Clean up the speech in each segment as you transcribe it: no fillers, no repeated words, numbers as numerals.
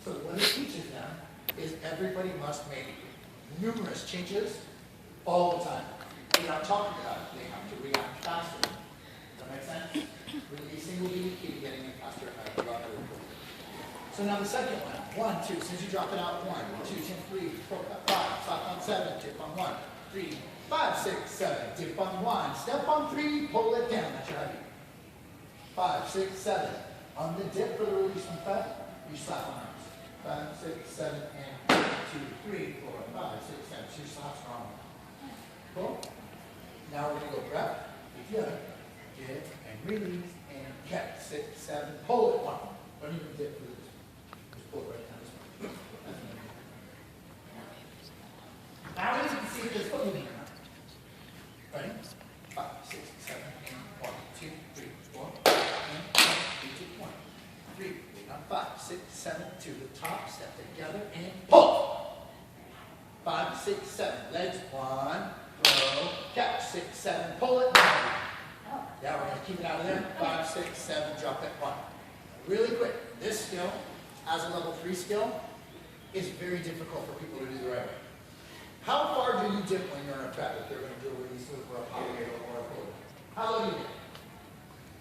So what it teaches them is everybody must make numerous changes all the time. Without talking about it, they have to react faster. Does that make sense? Releasing will be the key to getting it faster. So now the second one. 1, 2. Since you drop it out, 1, 2, 10, 3, 4, 5. Stop on 7. Dip on 1, 3, 5, 6, 7. Dip on 1. Step on 3. Pull it down. That's your heavy. 5, 6, 7. On the dip for the release from fat, you slap on arms. 5, 6, 7, and 1, 2, 3, 4, 5, 6, 7. 2 slaps wrong. Cool? Now we're going to go prep. Together. Dip and release and catch. 6, 7. Pull it 1. Don't even dip for this. Just pull it right down this way. Now you can see this foot moving around. Ready? 5, 6, 7, and 1, 2, 3, 4, and 1, 3, 5, 6, 7, to the top, step together, and pull. 5, 6, 7, legs, 1, throw, catch, 6, 7, pull it, yeah, we're going to keep it out of there, 5, 6, 7, drop it, 1. Really quick, this skill, as a level 3 skill, is very difficult for people to do the right way. How far do you dip when you're in a prep if they're going to do a release move or a polygator or a pull? How low do you dip?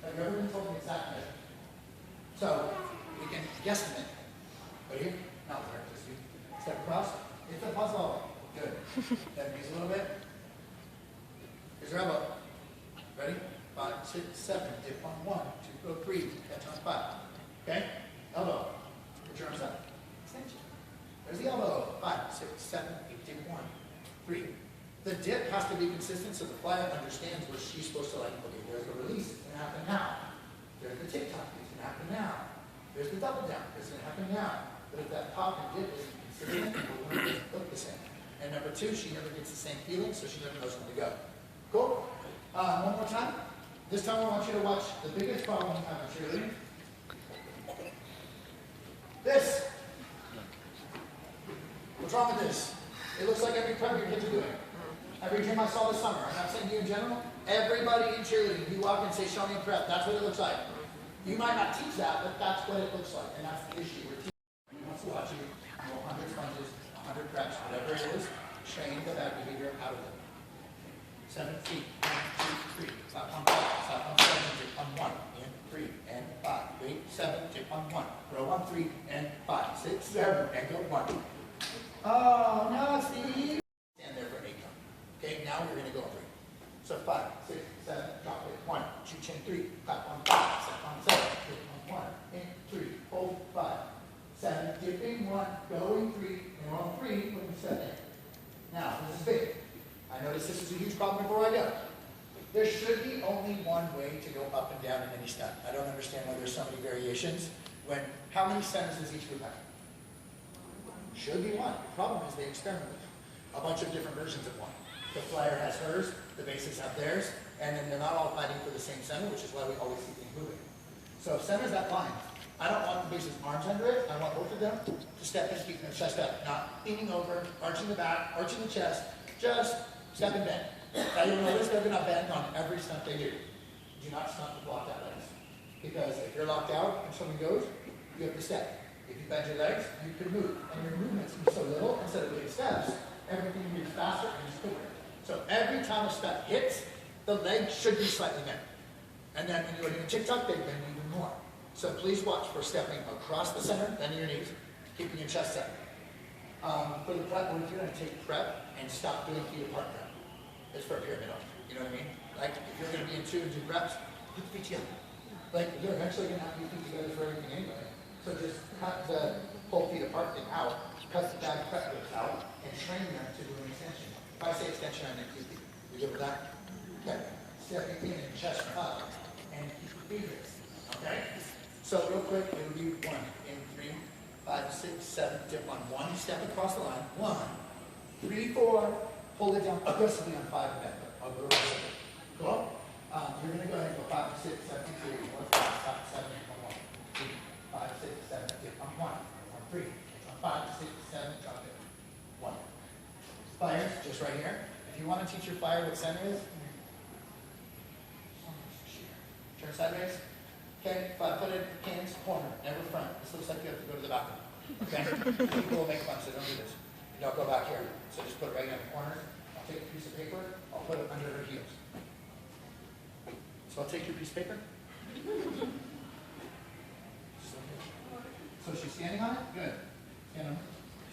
Have you ever been told the exact measure? So, we can guesstimate. Right here? Not there, just you. Step across. It's a puzzle. Good. Then use a little bit. Here's your elbow. Ready? 5, 6, 7. Dip on 1, 2, 3. Catch on 5. Okay? Elbow. Put your arms up. Extension. There's the elbow. 5, 6, 7, 8, dip 1, 3. The dip has to be consistent so the flyer understands what she's supposed to like. Okay, there's the release. It's going to happen now. There's the tick-tock. It's going to happen now. There's the double down. It's going to happen now. But if that pop and dip isn't consistent, we're going to look the same. And number 2, she never gets the same feeling, so she never knows when to go. Cool? One more time. This time I want you to watch the biggest problem you have in cheerleading. This. What's wrong with this? It looks like every prep your kids are doing. Every gym I saw this summer. I'm not saying you in general. Everybody in cheerleading, you walk and say, show me a prep. That's what it looks like. You might not teach that, but that's what it looks like. And that's the issue. We're teaching. He wants to watch you do 100 sponges, 100 reps, whatever it is. Train the bad behavior out of it. 7 feet. 1, 2, 3. Slap on 5. Slap on 7. Dip on 1. And 3. And 5. Wait. 7. Dip on 1. Throw on 3. And 5. 6, 7. And go 1. Oh, no, Steve. Stand there for 8 count. Okay, now we're going to go on 3. So 5, 6, 7, drop it. 1, 2, chain 3. Clap on 5. Step on 7. Dip on 1. And 3. Hold 5. 7. Dipping 1. Going 3. And on 3 when you step in. Now, this is big. I notice this is a huge problem before I go. There should be only one way to go up and down in any step. I don't understand why there's so many variations. How many centers does each group have? Should be one. The problem is they experiment with a bunch of different versions of one. The flyer has hers, the basics have theirs, and then they're not all fighting for the same center, which is why we always see things moving. So if center's that line, I don't want the base's arms under it. I want both of them to step in, keep their chest up, not leaning over, arching the back, arching the chest, just step and bend. Now you'll notice they're going to bend on every stunt they do. Do not stunt with locked out legs. Because if you're locked out and someone goes, you have to step. If you bend your legs, you can move. And your movements can be so little, instead of big steps, everything moves faster and is quicker. So every time a step hits, the leg should be slightly bent. And then when you're doing tick-tock, they bend even more. So please watch for stepping across the center, bending your knees, keeping your chest up. For the prep, what if you're going to take prep and stop doing feet apart prep? It's for a pyramid arch. You know what I mean? Like, if you're going to be in 2 and do reps, put the feet together. Like, you're eventually going to have to do feet together for everything anyway. So just cut the whole feet apart thing out, cut the bad prep grips out, and train them to do an extension. If I say extension, I mean keep feet. You good with that? Okay. Stepping in and chest up, and keep your feet raised. Okay? So real quick, it would be 1 in 3, 5, 6, 7, dip on 1, step across the line. 1, 3, 4, hold it down aggressively on 5 and back. I'll go aggressively. Cool? You're going to go ahead and go 5, 6, 7, 2, 1, 5, 7, 1, 2, 5, 6, 7, dip on 1, 3, on 5, 6, 7, drop it. 1. Flyers, just right here. If you want to teach your flyer what center is, turn sideways. Okay, 5-footed, hands, corner, never front. This looks like you have to go to the bathroom. Okay? People will make fun, so don't do this. Don't go back here. So just put it right in the corner. I'll take a piece of paper, I'll put it under her heels. So I'll take your piece of paper. So she's standing on it? Good. Stand on it.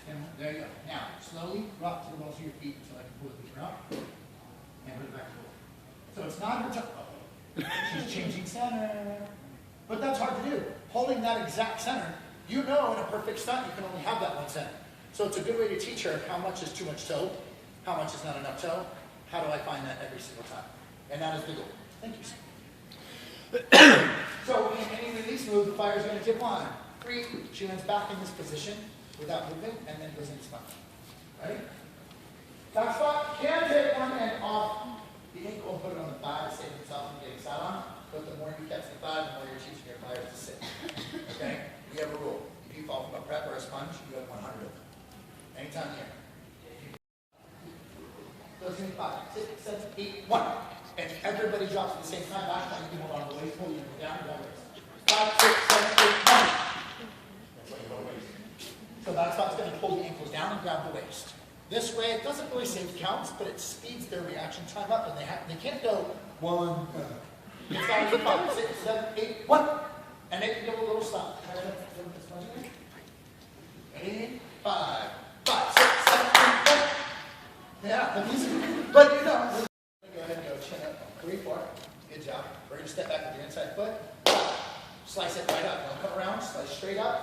Stand on it. There you go. Now, slowly rock to the balls of your feet until I can pull the paper out. And put it back forward. So it's not her toe. She's changing center. But that's hard to do. Holding that exact center, you know in a perfect stunt you can only have that one center. So it's a good way to teach her how much is too much toe, how much is not enough toe, how do I find that every single time. And that is the goal. Thank you. So in any release move, the fire is going to tip on. 3, she lands back in this position without moving, and then goes into sponge. Ready? Back spot, can take one and off the ankle, put it on the thigh to save yourself from getting sat on. But the more you catch the thigh, the more you're teaching your flyers to sit. Okay? We have a rule. If you fall from a prep or a sponge, you have 100 of them. Anytime here. Goes in 5, 6, 7, 8, 1. And everybody drops at the same time. Last time you can hold on to the waist, pull you down, down waist. 5, 6, 7, 8, 1. That's why you hold waist. So that's how it's going to pull the ankles down and grab the waist. This way, it doesn't really save counts, but it speeds their reaction time up, and they can't go 1. It's got to be 5, 6, 7, 8, 1. And they can go a little stop. And 5, 5, 6, 7, 8, 1. Yeah, but you know. Go ahead and go chin up. 3, 4. Good job. We're going to step back with your inside foot. Slice it right up. Don't come around. Slice straight up.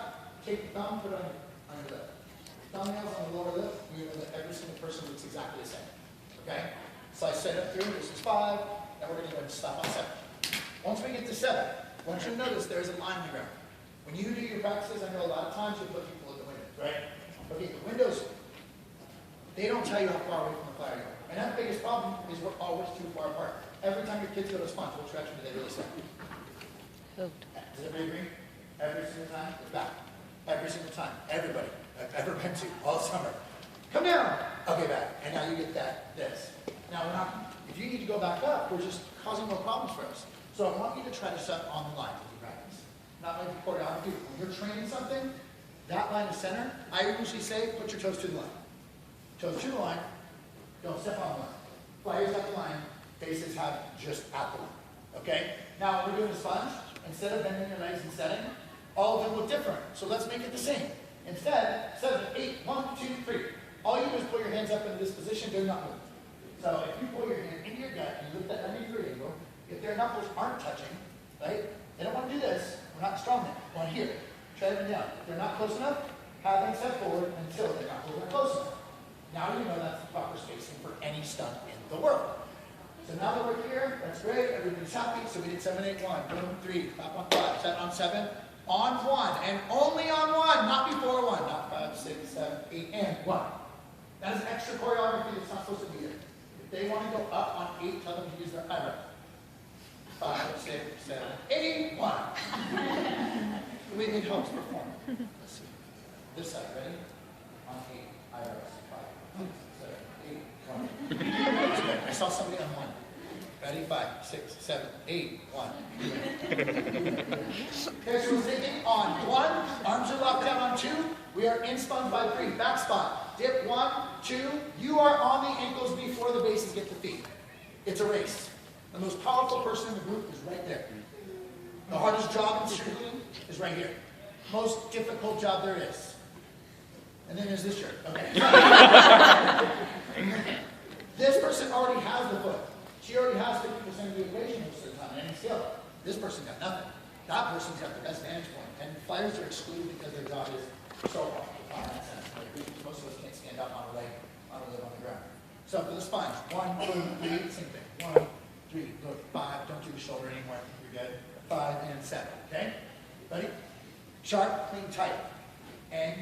Take the thumb, put it on your lip. Thumbnails on the lower lip. You know that every single person looks exactly the same. Okay? Slice straight up through. This is 5. Now we're going to go ahead and stop on 7. Once we get to 7, I want you to notice there's a line in the ground. When you do your practices, I know a lot of times you put people at the windows, right? Okay, the windows, they don't tell you how far away from the fire you are. And that biggest problem is we're always too far apart. Every time your kids go to sponge, what direction do they really step? Hooked. Does everybody agree? Every single time, it's back. Every single time. Everybody I've ever been to all summer. Come down. Okay, back. And now you get this. Now we're not, if you need to go back up, we're just causing more problems for us. So I want you to try to set on the line as you practice. Not like choreography. When you're training something, that line is center. I usually say, put your toes to the line. Toes to the line. Don't step on the line. Flyers at the line. Faces have just at the line. Okay? Now, when we're doing a sponge, instead of bending your legs and setting, all of them look different. So let's make it the same. Instead, 7, 8, 1, 2, 3. All you do is pull your hands up into this position. Do not move. So if you pull your hand into your gut and lift that 90-degree angle, if their knuckles aren't touching, right? They don't want to do this. We're not strong enough. We want to here. Try them down. If they're not close enough, have them step forward until their knuckles are close enough. Now you know that's the proper spacing for any stunt in the world. So now that we're here, that's great. Everybody's happy. So we did 7, 8, 1, boom, 3, clap on 5, 7 on 7, on 1, and only on 1, not before 1, not 5, 6, 7, 8, and 1. That is extra choreography that's not supposed to be there. If they want to go up on 8, tell them to use their eyebrow. 5, 6, 7, 8, 1. We need help to perform. Let's see. This side, ready? On 8, eyebrows. 5, 6, 7, 8, 1. I saw somebody on 1. Ready? 5, 6, 7, 8, 1. Okay, so we're thinking on 1. Arms are locked down on 2. We are in sponge by 3. Back spot. Dip 1, 2. You are on the ankles before the bases get the feet. It's a race. The most powerful person in the group is right there. The hardest job in cheerleading is right here. Most difficult job there is. And then there's this shirt. Okay. This person already has the foot. She already has 50% of the equation most of the time in any skill. This person got nothing. That person's got the best vantage point. And flyers are excluded because their job is so hard. Most of us can't stand up on a leg, on a lip on the ground. So for the sponge, 1, 2, 3, same thing. 1, 3, go 5, don't do the shoulder anymore. You're good. 5 and 7. Okay? Ready? Sharp, clean, tight. And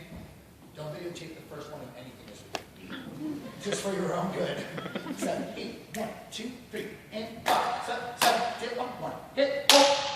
don't videotape the first one of anything this week. Just for your own good. 7, 8, 1, 2, 3, and 5, 7, 7, hit 1, 1, hit 4.